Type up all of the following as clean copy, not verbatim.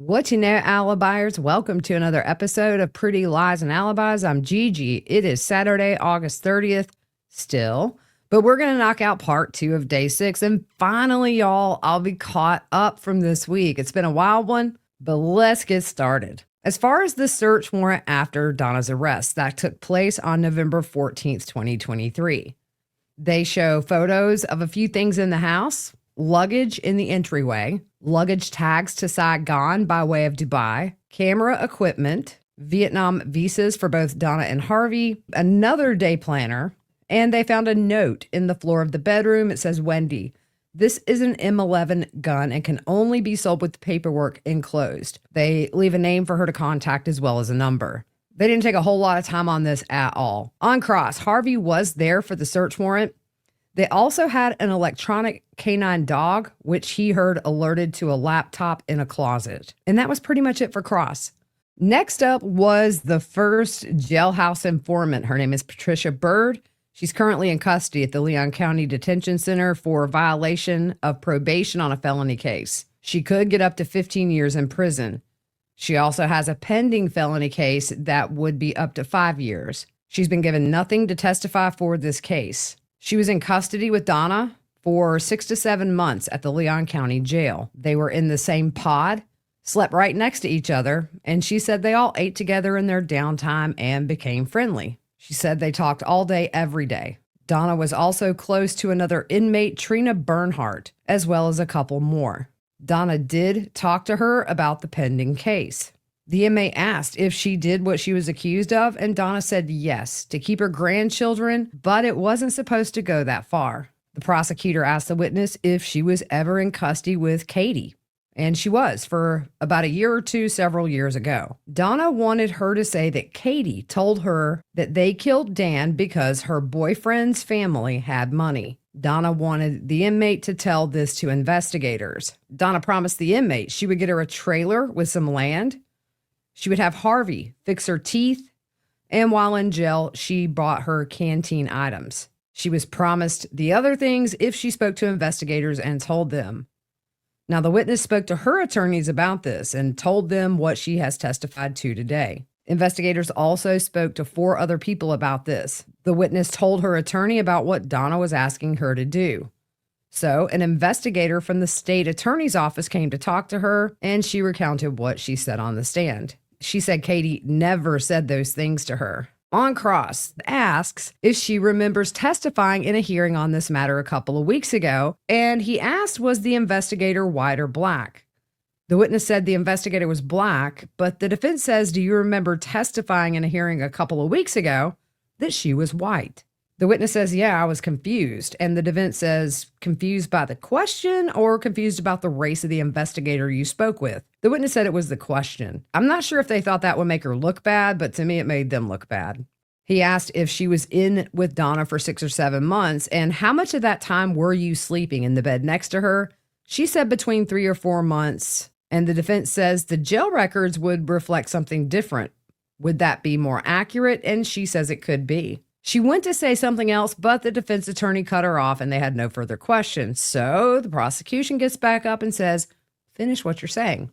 What you know, Alibis? Welcome to another episode of Pretty Lies and Alibis. I'm Gigi. It is Saturday, August 30th still, but we're going to knock out part 2 of day 6. And finally, y'all, I'll be caught up from this week. It's been a wild one, but let's get started. As far as the search warrant after Donna's arrest, that took place on November 14th, 2023. They show photos of a few things in the house, luggage in the entryway, luggage tags to Saigon by way of Dubai, camera equipment, Vietnam visas for both Donna and Harvey, another day planner, and they found a note in the floor of the bedroom. It says, Wendy, this is an M11 gun and can only be sold with paperwork enclosed. They leave a name for her to contact as well as a number. They didn't take a whole lot of time on this at all. On cross, Harvey was there for the search warrant. They also had an electronic canine dog, which he heard alerted to a laptop in a closet. And that was pretty much it for Cross. Next up was the first jailhouse informant. Her name is Patricia Bird. She's currently in custody at the Leon County Detention Center for violation of probation on a felony case. She could get up to 15 years in prison. She also has a pending felony case that would be up to 5 years. She's been given nothing to testify for this case. She was in custody with Donna for 6 to 7 months at the Leon County Jail. They were in the same pod, slept right next to each other, and she said they all ate together in their downtime and became friendly. She said they talked all day, every day. Donna was also close to another inmate, Trina Bernhardt, as well as a couple more. Donna did talk to her about the pending case. The inmate asked if she did what she was accused of, and Donna said yes, to keep her grandchildren, but it wasn't supposed to go that far. The prosecutor asked the witness if she was ever in custody with Katie, and she was for about a year or two several years ago. Donna wanted her to say that Katie told her that they killed Dan because her boyfriend's family had money. Donna wanted the inmate to tell this to investigators. Donna promised the inmate she would get her a trailer with some land. She would have Harvey fix her teeth, and while in jail, she bought her canteen items. She was promised the other things if she spoke to investigators and told them. Now, the witness spoke to her attorneys about this and told them what she has testified to today. Investigators also spoke to 4 other people about this. The witness told her attorney about what Donna was asking her to do. So an investigator from the state attorney's office came to talk to her, and she recounted what she said on the stand. She said Katie never said those things to her. On cross, asks if she remembers testifying in a hearing on this matter a couple of weeks ago, and he asked, was the investigator white or black? The witness said the investigator was black, but the defense says, do you remember testifying in a hearing a couple of weeks ago that she was white? The witness says, yeah, I was confused. And the defense says, confused by the question or confused about the race of the investigator you spoke with? The witness said it was the question. I'm not sure if they thought that would make her look bad, but to me, it made them look bad. He asked if she was in with Donna for 6 or 7 months, and how much of that time were you sleeping in the bed next to her? She said between 3 or 4 months, and the defense says the jail records would reflect something different. Would that be more accurate? And she says it could be. She went to say something else, but the defense attorney cut her off and they had no further questions. So the prosecution gets back up and says, finish what you're saying.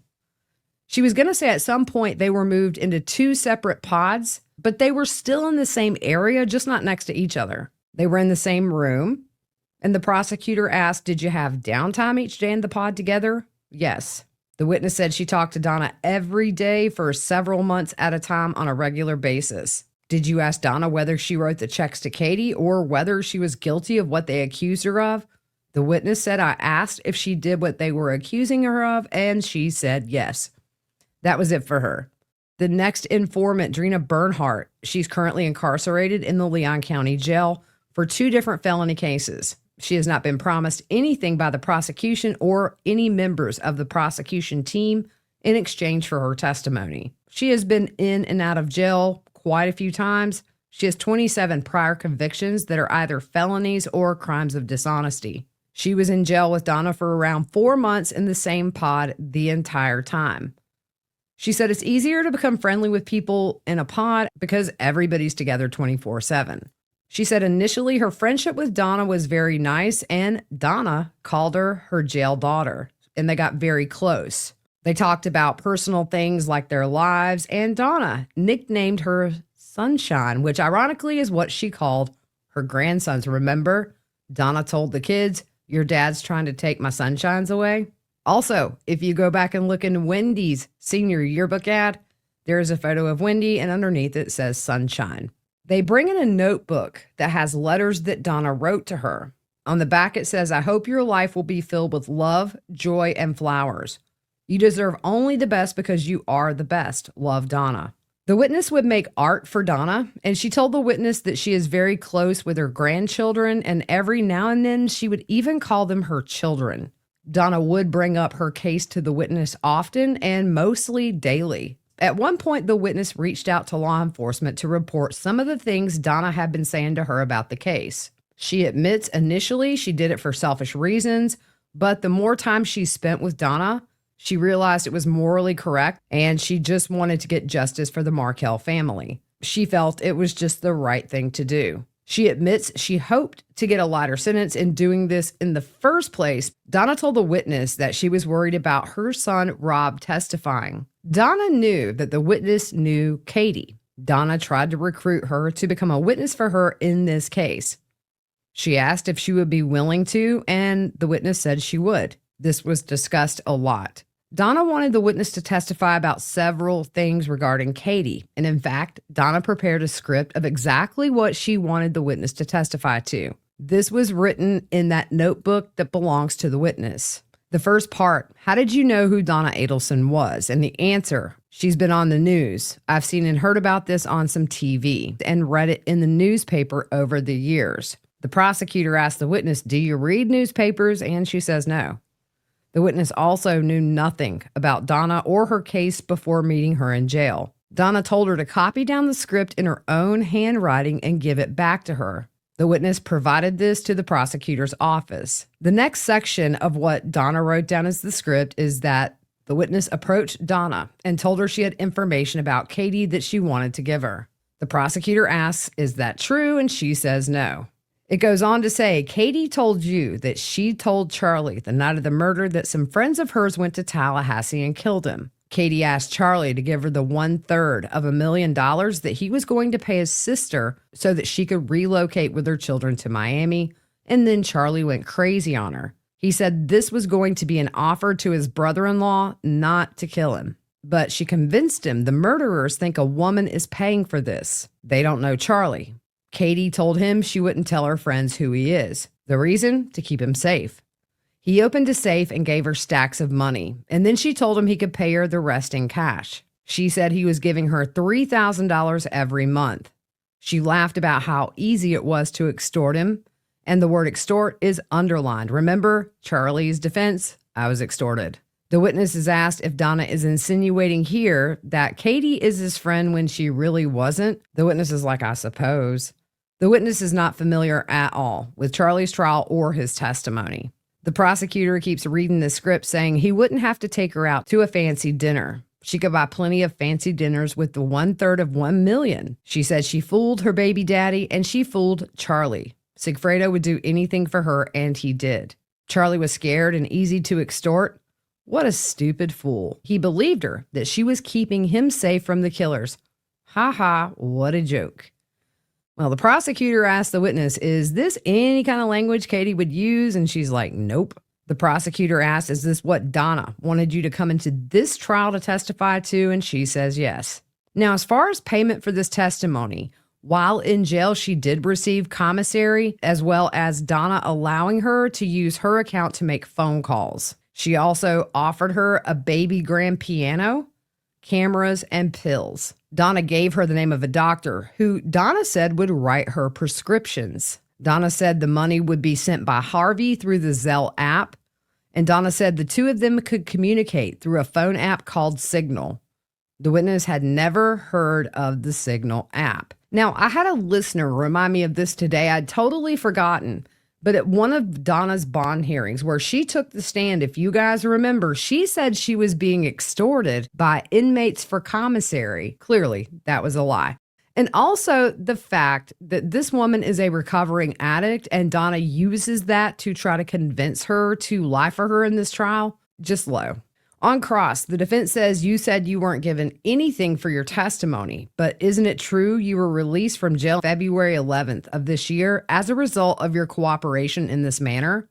She was going to say at some point they were moved into 2 separate pods, but they were still in the same area, just not next to each other. They were in the same room. And the prosecutor asked, did you have downtime each day in the pod together? Yes. The witness said she talked to Donna every day for several months at a time on a regular basis. Did you ask Donna whether she wrote the checks to Katie or whether she was guilty of what they accused her of? The witness said, I asked if she did what they were accusing her of, and she said yes. That was it for her. The next informant, Trina Bernhardt, she's currently incarcerated in the Leon County Jail for 2 different felony cases. She has not been promised anything by the prosecution or any members of the prosecution team in exchange for her testimony. She has been in and out of jail quite a few times. She has 27 prior convictions that are either felonies or crimes of dishonesty. She was in jail with Donna for around 4 months in the same pod the entire time. She said it's easier to become friendly with people in a pod because everybody's together 24/7. She said initially her friendship with Donna was very nice, and Donna called her jail daughter, and they got very close. They talked about personal things like their lives, and Donna nicknamed her Sunshine, which ironically is what she called her grandsons. Remember, Donna told the kids, "Your dad's trying to take my sunshines away." Also, if you go back and look in Wendy's senior yearbook ad, there is a photo of Wendy, and underneath it says Sunshine. They bring in a notebook that has letters that Donna wrote to her. On the back, it says, "I hope your life will be filled with love, joy, and flowers. You deserve only the best because you are the best. Love, Donna." The witness would make art for Donna, and she told the witness that she is very close with her grandchildren, and every now and then she would even call them her children. Donna would bring up her case to the witness often and mostly daily. At one point, the witness reached out to law enforcement to report some of the things Donna had been saying to her about the case. She admits initially she did it for selfish reasons, but the more time she spent with Donna, she realized it was morally correct, and she just wanted to get justice for the Markell family. She felt it was just the right thing to do. She admits she hoped to get a lighter sentence in doing this in the first place. Donna told the witness that she was worried about her son, Rob, testifying. Donna knew that the witness knew Katie. Donna tried to recruit her to become a witness for her in this case. She asked if she would be willing to, and the witness said she would. This was discussed a lot. Donna wanted the witness to testify about several things regarding Katie, and in fact, Donna prepared a script of exactly what she wanted the witness to testify to. This was written in that notebook that belongs to the witness. The first part, how did you know who Donna Adelson was? And the answer, she's been on the news. I've seen and heard about this on some TV and read it in the newspaper over the years. The prosecutor asked the witness, do you read newspapers? And she says no. The witness also knew nothing about Donna or her case before meeting her in jail. Donna told her to copy down the script in her own handwriting and give it back to her. The witness provided this to the prosecutor's office. The next section of what Donna wrote down as the script is that the witness approached Donna and told her she had information about Katie that she wanted to give her. The prosecutor asks, is that true? And she says no. It goes on to say, Katie told you that she told Charlie the night of the murder that some friends of hers went to Tallahassee and killed him. Katie asked Charlie to give her the 1/3 of $1 million that he was going to pay his sister so that she could relocate with her children to Miami, and then Charlie went crazy on her. He said this was going to be an offer to his brother-in-law not to kill him. But she convinced him the murderers think a woman is paying for this. They don't know Charlie. Katie told him she wouldn't tell her friends who he is. The reason? To keep him safe. He opened a safe and gave her stacks of money, and then she told him he could pay her the rest in cash. She said he was giving her $3,000 every month. She laughed about how easy it was to extort him, and the word extort is underlined. Remember Charlie's defense? I was extorted. The witness is asked if Donna is insinuating here that Katie is his friend when she really wasn't. The witness is like, I suppose. The witness is not familiar at all with Charlie's trial or his testimony. The prosecutor keeps reading the script saying he wouldn't have to take her out to a fancy dinner. She could buy plenty of fancy dinners with the 1/3 of $1 million. She said she fooled her baby daddy and she fooled Charlie. Sigfredo would do anything for her, and he did. Charlie was scared and easy to extort. What a stupid fool. He believed her that she was keeping him safe from the killers. Ha ha, what a joke. Well, the prosecutor asked the witness, is this any kind of language Katie would use? And she's like, nope. The prosecutor asked, is this what Donna wanted you to come into this trial to testify to? And she says yes. Now, as far as payment for this testimony, while in jail, she did receive commissary, as well as Donna allowing her to use her account to make phone calls. She also offered her a baby grand piano, cameras, and pills. Donna gave her the name of a doctor who Donna said would write her prescriptions. Donna said the money would be sent by Harvey through the Zelle app, and Donna said the two of them could communicate through a phone app called Signal. The witness had never heard of the Signal app. Now, I had a listener remind me of this today. I'd totally forgotten. But at one of Donna's bond hearings where she took the stand, if you guys remember, she said she was being extorted by inmates for commissary. Clearly, that was a lie. And also the fact that this woman is a recovering addict and Donna uses that to try to convince her to lie for her in this trial, just low. On cross, the defense says you said you weren't given anything for your testimony, but isn't it true you were released from jail February 11th of this year as a result of your cooperation in this manner?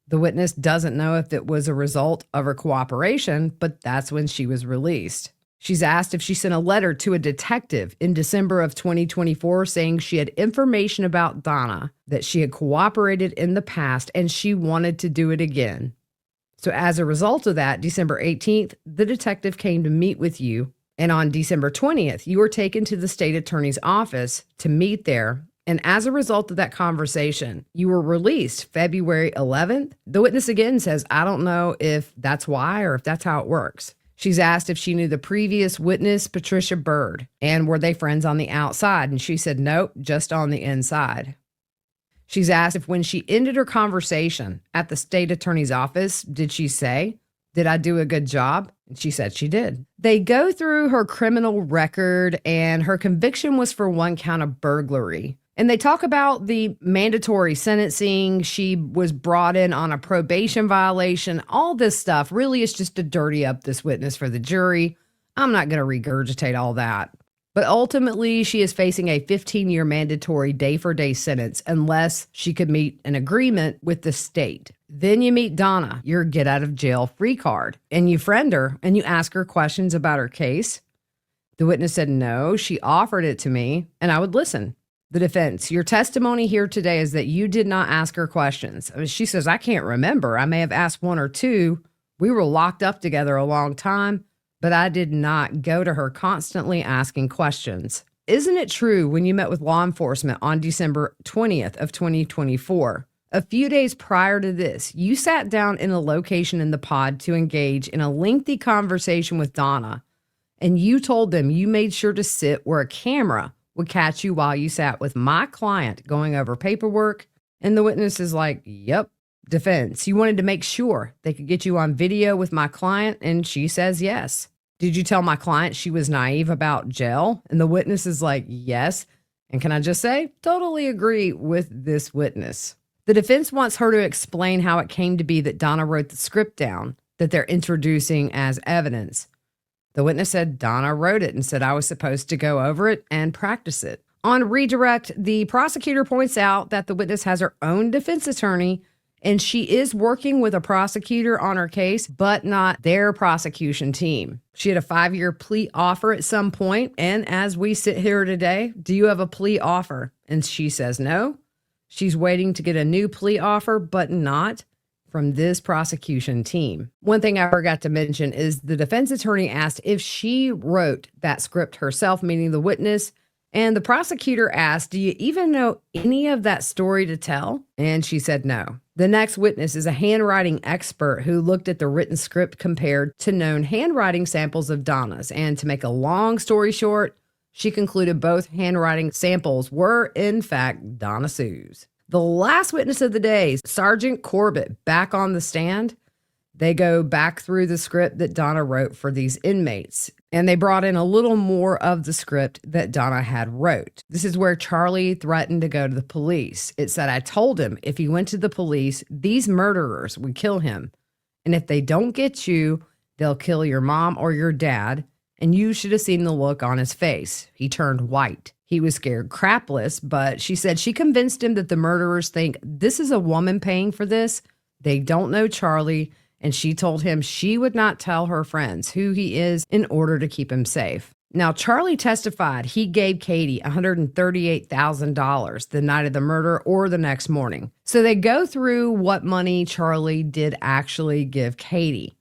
The witness doesn't know if it was a result of her cooperation, but that's when she was released. She's asked if she sent a letter to a detective in December of 2024 saying she had information about Donna, that she had cooperated in the past and she wanted to do it again. So as a result of that, December 18th, the detective came to meet with you. And on December 20th, you were taken to the state attorney's office to meet there. And as a result of that conversation, you were released February 11th. The witness again says, I don't know if that's why or if that's how it works. She's asked if she knew the previous witness, Patricia Bird, and were they friends on the outside? And she said, nope, just on the inside. She's asked if when she ended her conversation at the state attorney's office, did she say, did I do a good job? And she said she did. They go through her criminal record, and her conviction was for one count of burglary. And they talk about the mandatory sentencing. She was brought in on a probation violation. All this stuff really is just to dirty up this witness for the jury. I'm not going to regurgitate all that. But ultimately, she is facing a 15-year mandatory day-for-day sentence unless she could meet an agreement with the state. Then you meet Donna, your get-out-of-jail-free card, and you friend her and you ask her questions about her case. The witness said, no, she offered it to me, and I would listen. The defense, your testimony here today is that you did not ask her questions. She says, I can't remember. I may have asked one or two. We were locked up together a long time, but I did not go to her constantly asking questions. Isn't it true when you met with law enforcement on December 20th of 2024, a few days prior to this, you sat down in a location in the pod to engage in a lengthy conversation with Donna, and you told them you made sure to sit where a camera would catch you while you sat with my client going over paperwork? And the witness is like, yep. Defense, you wanted to make sure they could get you on video with my client, and she says yes. Did you tell my client she was naive about jail? And the witness is like, yes. And can I just say, totally agree with this witness. The defense wants her to explain how it came to be that Donna wrote the script down that they're introducing as evidence. The witness said Donna wrote it and said I was supposed to go over it and practice it. On redirect, the prosecutor points out that the witness has her own defense attorney and she is working with a prosecutor on her case, but not their prosecution team. She had a 5-year plea offer at some point, and as we sit here today, do you have a plea offer? And she says no. She's waiting to get a new plea offer, but not from this prosecution team. One thing I forgot to mention is the defense attorney asked if she wrote that script herself, meaning the witness, and the prosecutor asked, do you even know any of that story to tell? And she said no. The next witness is a handwriting expert who looked at the written script compared to known handwriting samples of Donna's. And to make a long story short, she concluded both handwriting samples were, in fact, Donna Sue's. The last witness of the day, Sgt Corbitt, back on the stand. They go back through the script that Donna wrote for these inmates, and they brought in a little more of the script that Donna had wrote. This is where Charlie threatened to go to the police. It said, I told him if he went to the police, these murderers would kill him. And if they don't get you, they'll kill your mom or your dad. And you should have seen the look on his face. He turned white. He was scared crapless, but she said she convinced him that the murderers think this is a woman paying for this. They don't know Charlie. And she told him she would not tell her friends who he is in order to keep him safe. Now, Charlie testified he gave Katie $138,000 the night of the murder or the next morning. So they go through what money Charlie did actually give Katie.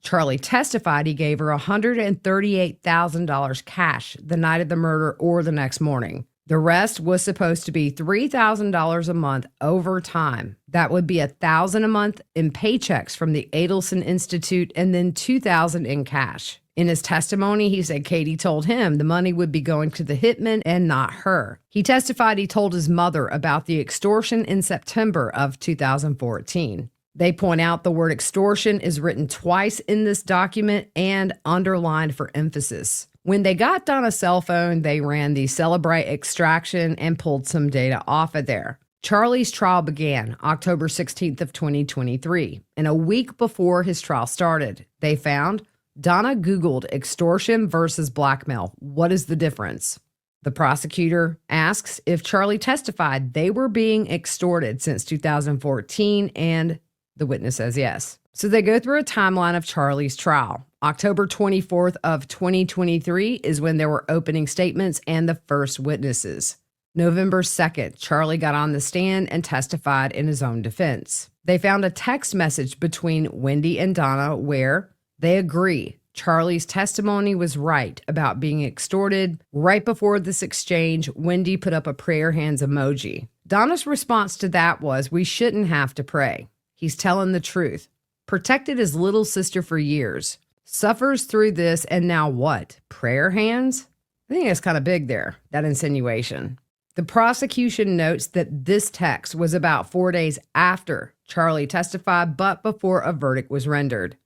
Charlie testified he gave her $138,000 cash the night of the murder or the next morning. The rest was supposed to be $3,000 a month over time. That would be $1,000 a month in paychecks from the Adelson Institute and then $2,000 in cash. In his testimony, he said Katie told him the money would be going to the hitman and not her. He testified he told his mother about the extortion in September of 2014. They point out the word extortion is written twice in this document and underlined for emphasis. When they got Donna's cell phone, they ran the Celebrate extraction and pulled some data off of there. Charlie's trial began October 16th of 2023, and a week before his trial started, they found Donna Googled extortion versus blackmail. What is the difference? The prosecutor asks if Charlie testified they were being extorted since 2014, and the witness says yes. So they go through a timeline of Charlie's trial. October 24th of 2023 is when there were opening statements and the first witnesses. November 2nd, Charlie got on the stand and testified in his own defense. They found a text message between Wendy and Donna where they agree Charlie's testimony was right about being extorted. Right before this exchange, Wendy put up a prayer hands emoji. Donna's response to that was, "We shouldn't have to pray. He's telling the truth. Protected his little sister for years. Suffers through this, and now what? Prayer hands?" I think that's kind of big there, that insinuation. The prosecution notes that this text was about 4 days after Charlie testified, but before a verdict was rendered.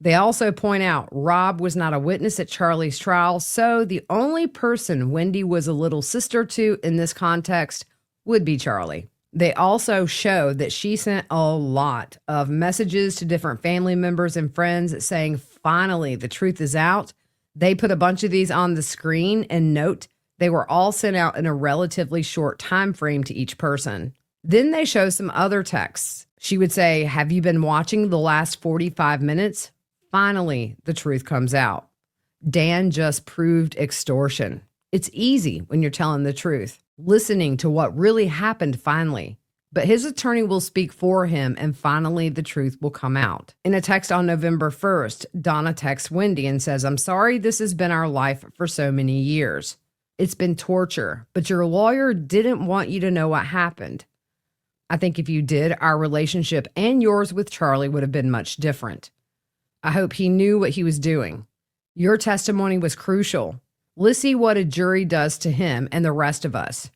They also point out Rob was not a witness at Charlie's trial, so the only person Wendy was a little sister to in this context would be Charlie. They also show that she sent a lot of messages to different family members and friends saying, finally, the truth is out. They put a bunch of these on the screen and note they were all sent out in a relatively short time frame to each person. Then they show some other texts. She would say, "Have you been watching the last 45 minutes? Finally, the truth comes out. Dan just proved extortion. It's easy when you're telling the truth, listening to what really happened finally. But his attorney will speak for him, and finally the truth will come out." In a text on November 1st, Donna texts Wendy and says, "I'm sorry this has been our life for so many years. It's been torture, but your lawyer didn't want you to know what happened. I think if you did, our relationship and yours with Charlie would have been much different. I hope he knew what he was doing. Your testimony was crucial. Let's see what a jury does to him and the rest of us.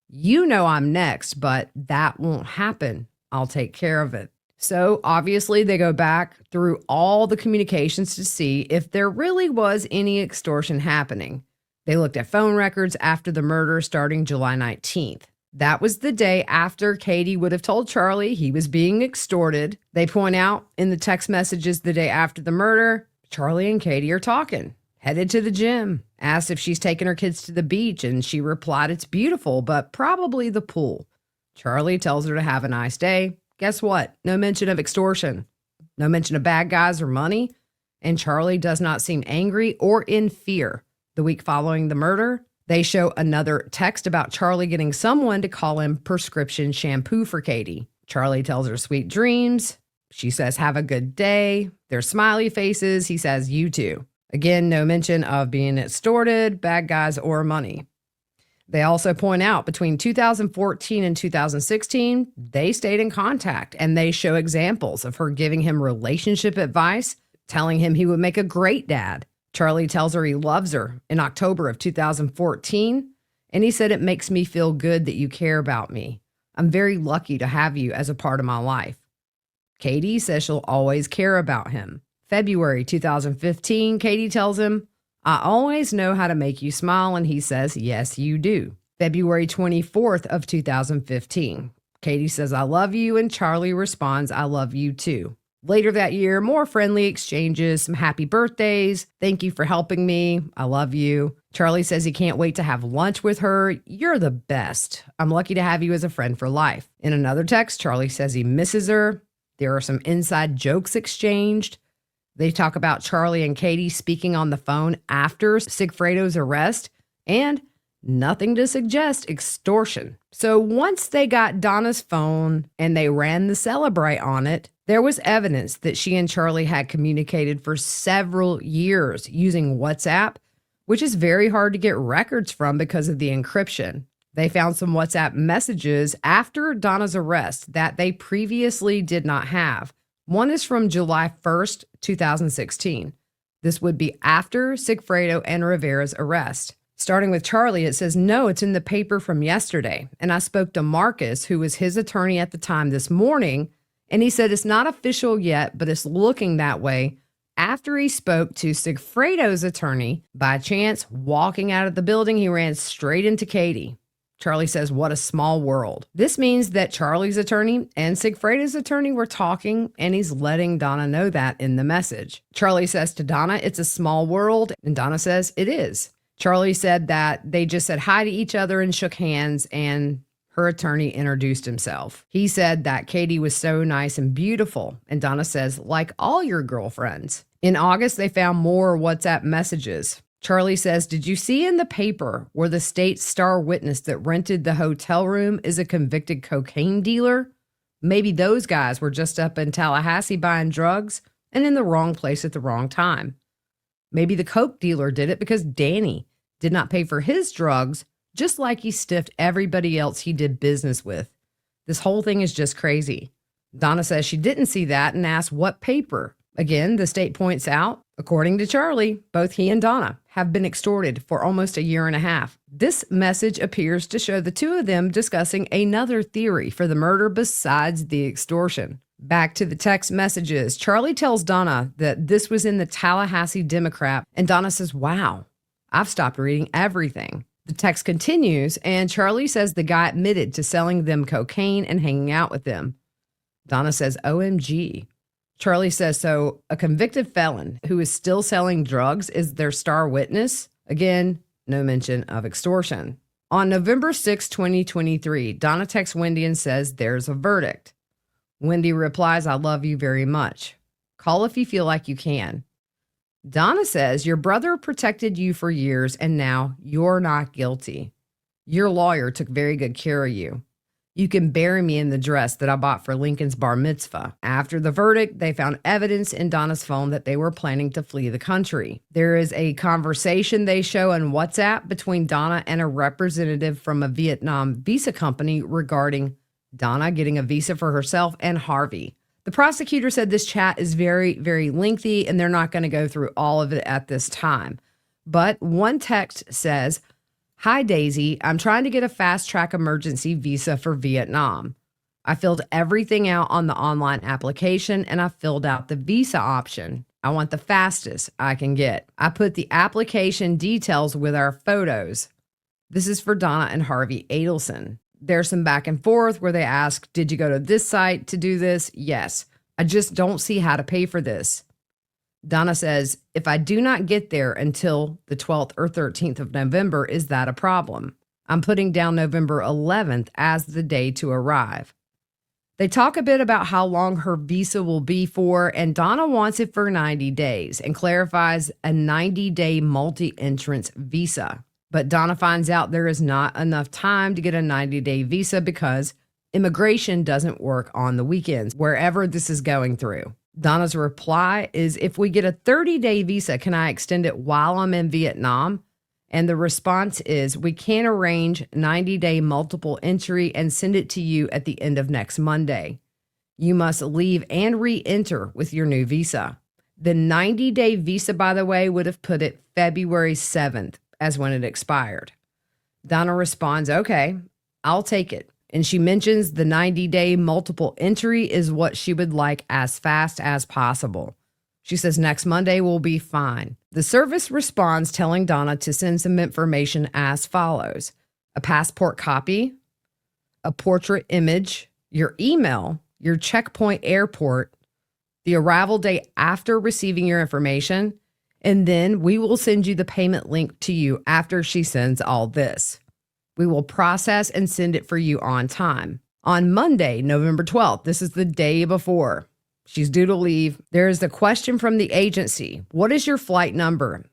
You know I'm next, but that won't happen. I'll take care of it." So obviously they go back through all the communications to see if there really was any extortion happening. They looked at phone records after the murder starting July 19th. That was the day after Katie would have told Charlie he was being extorted. They point out in the text messages the day after the murder, Charlie and Katie are talking, headed to the gym, asked if she's taking her kids to the beach, and she replied it's beautiful, but probably the pool. Charlie tells her to have a nice day. Guess what? No mention of extortion. No mention of bad guys or money. And Charlie does not seem angry or in fear. The week following the murder, they show another text about Charlie getting someone to call him prescription shampoo for Katie. Charlie tells her sweet dreams. She says, have a good day. There's smiley faces. He says, you too. Again, no mention of being extorted, bad guys, or money. They also point out between 2014 and 2016, they stayed in contact, and they show examples of her giving him relationship advice, telling him he would make a great dad. Charlie tells her he loves her in October of 2014, and he said, it makes me feel good that you care about me. I'm very lucky to have you as a part of my life. Katie says she'll always care about him. February 2015, Katie tells him, I always know how to make you smile, and he says, yes, you do. February 24th of 2015, Katie says, I love you, and Charlie responds, I love you too. Later that year, more friendly exchanges, some happy birthdays. Thank you for helping me. I love you. Charlie says he can't wait to have lunch with her. You're the best. I'm lucky to have you as a friend for life. In another text, Charlie says he misses her. There are some inside jokes exchanged. They talk about Charlie and Katie speaking on the phone after Sigfredo's arrest, and nothing to suggest extortion. So once they got Donna's phone and they ran the Celebrate on it, there was evidence that she and Charlie had communicated for several years using WhatsApp, which is very hard to get records from because of the encryption. They found some WhatsApp messages after Donna's arrest that they previously did not have. One is from July 1st, 2016. This would be after Sigfredo and Rivera's arrest. Starting with Charlie, it says, no, it's in the paper from yesterday. And I spoke to Marcus, who was his attorney at the time, this morning, and he said it's not official yet, but it's looking that way. After he spoke to Sigfredo's attorney, by chance, walking out of the building, he ran straight into Katie. Charlie says, what a small world. This means that Charlie's attorney and Sigfreda's attorney were talking, and he's letting Donna know that in the message. Charlie says to Donna, it's a small world, and Donna says it is. Charlie said that they just said hi to each other and shook hands, and her attorney introduced himself. He said that Katie was so nice and beautiful, and Donna says, like all your girlfriends. In August, they found more WhatsApp messages. Charlie says, did you see in the paper where the state star witness that rented the hotel room is a convicted cocaine dealer? Maybe those guys were just up in Tallahassee buying drugs and in the wrong place at the wrong time. Maybe the coke dealer did it because Danny did not pay for his drugs, just like he stiffed everybody else he did business with. This whole thing is just crazy. Donna says she didn't see that and asks what paper. Again, the state points out, according to Charlie, both he and Donna have been extorted for almost a year and a half. This message appears to show the two of them discussing another theory for the murder besides the extortion. Back to the text messages, Charlie tells Donna that this was in the Tallahassee Democrat, and Donna says, wow, I've stopped reading everything. The text continues, and Charlie says the guy admitted to selling them cocaine and hanging out with them. Donna says, OMG. Charlie says, so a convicted felon who is still selling drugs is their star witness? Again, no mention of extortion. On November 6, 2023, Donna texts Wendy and says, there's a verdict. Wendy replies, I love you very much. Call if you feel like you can. Donna says, your brother protected you for years and now you're not guilty. Your lawyer took very good care of you. You can bury me in the dress that I bought for Lincoln's bar mitzvah. After the verdict, they found evidence in Donna's phone that they were planning to flee the country. There is a conversation they show on WhatsApp between Donna and a representative from a Vietnam visa company regarding Donna getting a visa for herself and Harvey. The prosecutor said this chat is very, very lengthy and they're not going to go through all of it at this time. But one text says, hi, Daisy. I'm trying to get a fast-track emergency visa for Vietnam. I filled everything out on the online application, and I filled out the visa option. I want the fastest I can get. I put the application details with our photos. This is for Donna and Harvey Adelson. There's some back and forth where they ask, did you go to this site to do this? Yes. I just don't see how to pay for this. Donna says, if I do not get there until the 12th or 13th of November, is that a problem? I'm putting down November 11th as the day to arrive. They talk a bit about how long her visa will be for, and Donna wants it for 90 days and clarifies a 90-day multi-entrance visa. But Donna finds out there is not enough time to get a 90-day visa because immigration doesn't work on the weekends, wherever this is going through. Donna's reply is, if we get a 30-day visa, can I extend it while I'm in Vietnam? And the response is, we can arrange 90-day multiple entry and send it to you at the end of next Monday. You must leave and re-enter with your new visa. The 90-day visa, by the way, would have put it February 7th as when it expired. Donna responds, okay, I'll take it. And she mentions the 90-day multiple entry is what she would like as fast as possible. She says next Monday will be fine. The service responds telling Donna to send some information as follows: a passport copy, a portrait image, your email, your checkpoint airport, the arrival date after receiving your information, and then we will send you the payment link to you after she sends all this. We will process and send it for you on time. On Monday, November 12th, this is the day before she's due to leave, there is the question from the agency, what is your flight number?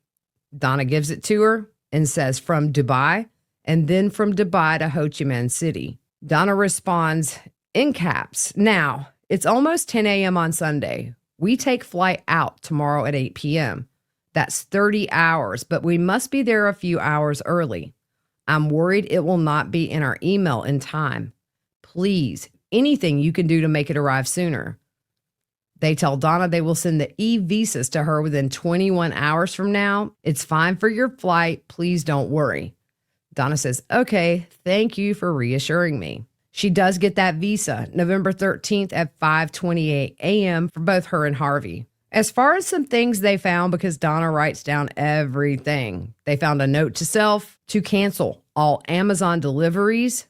Donna gives it to her and says from Dubai, and then from Dubai to Ho Chi Minh City. Donna responds in caps, now, it's almost 10 a.m. on Sunday. We take flight out tomorrow at 8 p.m. That's 30 hours, but we must be there a few hours early. I'm worried it will not be in our email in time. Please, anything you can do to make it arrive sooner. They tell Donna they will send the e-visas to her within 21 hours from now. It's fine for your flight. Please don't worry. Donna says, okay, thank you for reassuring me. She does get that visa November 13th at 5:28 a.m. for both her and Harvey. As far as some things they found, because Donna writes down everything, they found a note to self to cancel all Amazon deliveries.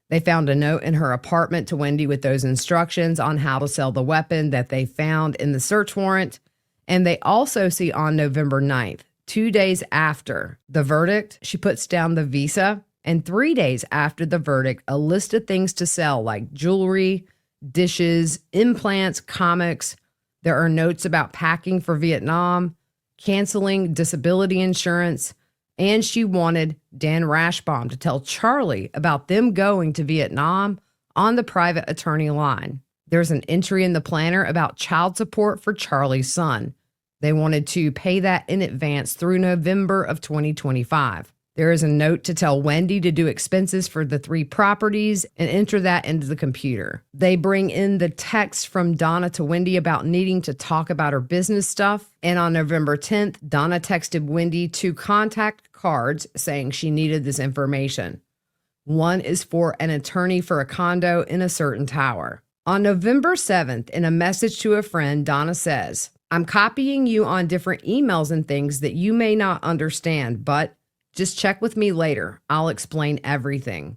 They found a note in her apartment to Wendy with those instructions on how to sell the weapon that they found in the search warrant. And they also see on November 9th, 2 days after the verdict, she puts down the visa. And 3 days after the verdict, a list of things to sell like jewelry, dishes, implants, comics. There are notes about packing for Vietnam, canceling disability insurance, and she wanted Dan Rashbaum to tell Charlie about them going to Vietnam on the private attorney line. There's an entry in the planner about child support for Charlie's son. They wanted to pay that in advance through November of 2025. There is a note to tell Wendy to do expenses for the 3 properties and enter that into the computer. They bring in the text from Donna to Wendy about needing to talk about her business stuff. And on November 10th, Donna texted Wendy 2 contact cards saying she needed this information. One is for an attorney for a condo in a certain tower. On November 7th, in a message to a friend, Donna says, "I'm copying you on different emails and things that you may not understand, but just check with me later. I'll explain everything.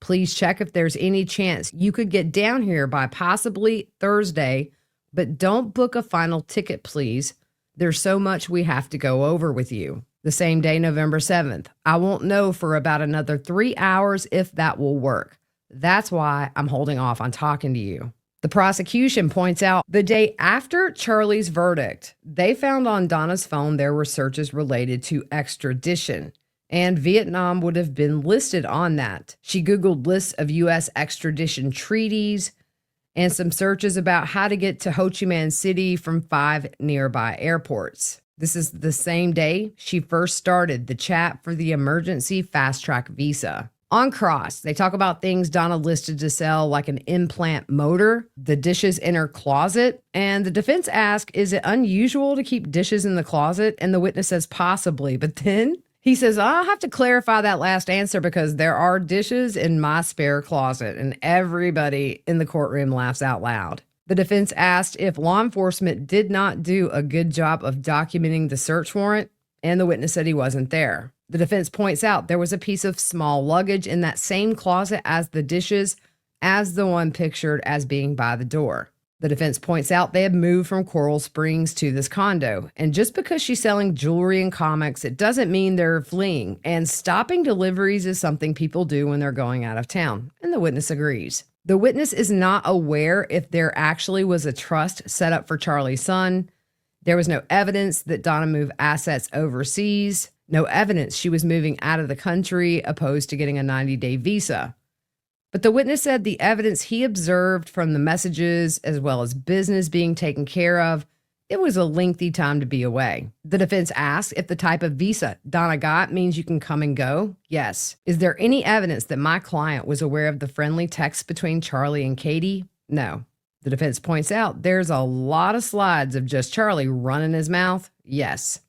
Please check if there's any chance you could get down here by possibly Thursday, but don't book a final ticket, please. There's so much we have to go over with you." The same day, November 7th, "I won't know for about another 3 hours if that will work. That's why I'm holding off on talking to you." The prosecution points out the day after Charlie's verdict, they found on Donna's phone there were searches related to extradition, and Vietnam would have been listed on that. She Googled lists of U.S. extradition treaties and some searches about how to get to Ho Chi Minh City from 5 nearby airports. This is the same day she first started the chat for the emergency fast-track visa. On cross, they talk about things Donna listed to sell, like an implant motor, the dishes in her closet, and the defense asks, is it unusual to keep dishes in the closet? And the witness says possibly, but then he says, I'll have to clarify that last answer because there are dishes in my spare closet, and everybody in the courtroom laughs out loud. The defense asked if law enforcement did not do a good job of documenting the search warrant, and the witness said he wasn't there. The defense points out there was a piece of small luggage in that same closet as the dishes, as the one pictured as being by the door. The defense points out they had moved from Coral Springs to this condo, and just because she's selling jewelry and comics, it doesn't mean they're fleeing, and stopping deliveries is something people do when they're going out of town, and the witness agrees. The witness is not aware if there actually was a trust set up for Charlie's son. There was no evidence that Donna moved assets overseas. No evidence she was moving out of the country opposed to getting a 90-day visa. But the witness said the evidence he observed from the messages as well as business being taken care of, it was a lengthy time to be away. The defense asked if the type of visa Donna got means you can come and go. Yes. Is there any evidence that my client was aware of the friendly text between Charlie and Katie? No. The defense points out there's a lot of slides of just Charlie running his mouth. Yes.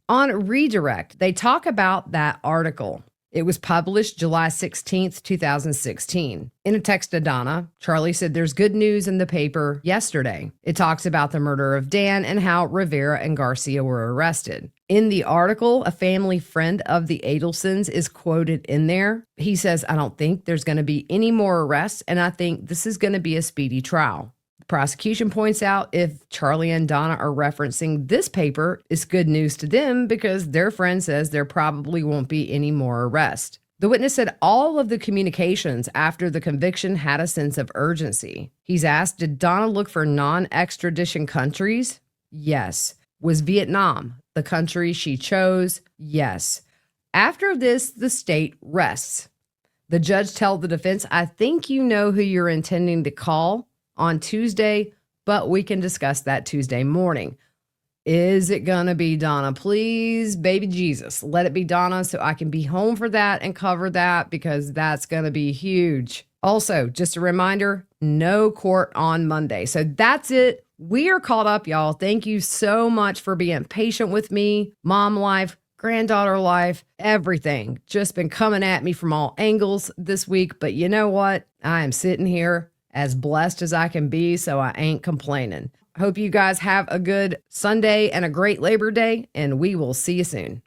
On redirect, they talk about that article. It was published July 16th, 2016. In a text to Donna, Charlie said there's good news in the paper yesterday. It talks about the murder of Dan and how Rivera and Garcia were arrested. In the article, a family friend of the Adelsons is quoted in there. He says, I don't think there's going to be any more arrests, and I think this is going to be a speedy trial. The prosecution points out if Charlie and Donna are referencing this paper, it's good news to them because their friend says there probably won't be any more arrests. The witness said all of the communications after the conviction had a sense of urgency. He's asked, did Donna look for non-extradition countries? Yes. Was Vietnam the country she chose? Yes. After this, the state rests. The judge tells the defense, I think you know who you're intending to call on Tuesday, but we can discuss that Tuesday morning. Is it going to be Donna? Please, baby Jesus, let it be Donna so I can be home for that and cover that because that's going to be huge. Also, just a reminder, no court on Monday. So that's it. We are caught up, y'all. Thank you so much for being patient with me. Mom life, granddaughter life, everything. Just been coming at me from all angles this week. But you know what? I am sitting here as blessed as I can be, so I ain't complaining. Hope you guys have a good Sunday and a great Labor Day, and we will see you soon.